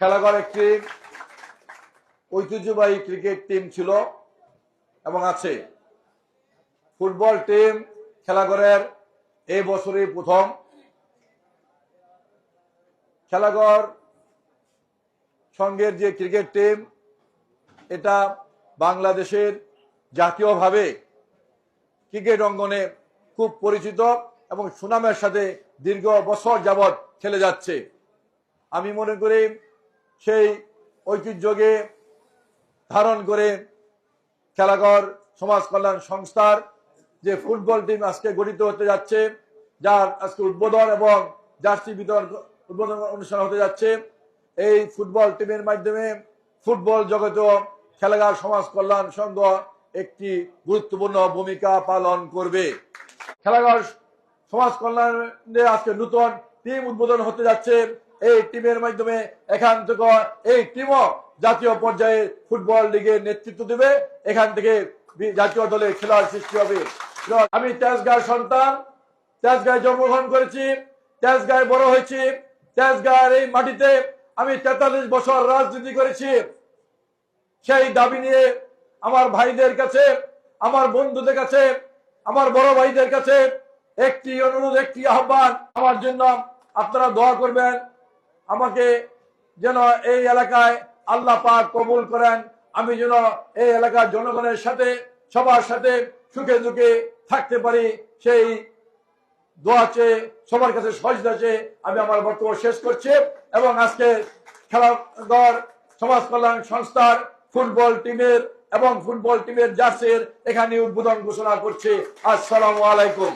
খেলাঘর একটি ঐতিহ্যবাহী cricket team ছিল এবং আছে। ফুটবল টিম খেলাঘরের এই বছরই প্রথম। খেলাঘর সঙ্গের যে ক্রিকেট টিম, এটা বাংলাদেশের জাতীয়ভাবে ক্রিকেট অঙ্গনে খুব পরিচিত এবং সুনামের সাথে দীর্ঘ বছর যাবৎ খেলে যাচ্ছে। আমি মনে করি সেই ঐতিহ্যকে ধারণ করে খেলাঘর সমাজ কল্যাণ সংস্থার যে ফুটবল টিম আজকে গঠিত হতে যাচ্ছে, যার আজকে উদ্বোধন এবং জার্সি বিতরণ উদ্বোধন অনুষ্ঠান হতে যাচ্ছে, এই ফুটবল টিমের মাধ্যমে ফুটবল জগতে খেলাঘর সমাজ কল্যাণ সংঘ একটি গুরুত্বপূর্ণ ভূমিকা পালন করবে। খেলাঘর সমাজ কল্যাণে আজকে নতুন টিম উদ্বোধন হতে যাচ্ছে। এই টিমের মাধ্যমে এখান থেকে এই টিমও জাতীয় পর্যায়ে ফুটবল লিগের নেতৃত্ব দেবে। এখান থেকে জাতীয় দলে খেলার সৃষ্টি হবে। আমি তেজগাঁর সন্তান, তেজগাঁয় জন্মগ্রহণ করেছি, তেজগাঁয় বড় হয়েছি। তেজগাঁর এই মাটিতে আমি 43 বছর রাজনীতি করেছি। সেই দাবি নিয়ে আমার ভাইদের কাছে, আমার বন্ধুদের কাছে, আমার বড় ভাইদের কাছে একটি অনুরোধ, একটি আহ্বান, আমার জন্য আপনারা দোয়া করবেন। আমাকে যেন এই এলাকায় আল্লাহ পাক কবুল করেন। আমি যেন এই এলাকার জনগণের সাথে, সবার সাথে সুখে দুঃখে থাকতে পারি, সেই দোয়া চেয়ে, সবার কাছে সজদা চেয়ে আমি আমার বক্তব্য শেষ করছি। এবং আজকে খেলাঘর সমাজ কল্যাণ সংস্থার ফুটবল টিমের এবং ফুটবল টিমের জার্সির এখানে উদ্বোধন ঘোষণা করছি। আসসালামু আলাইকুম।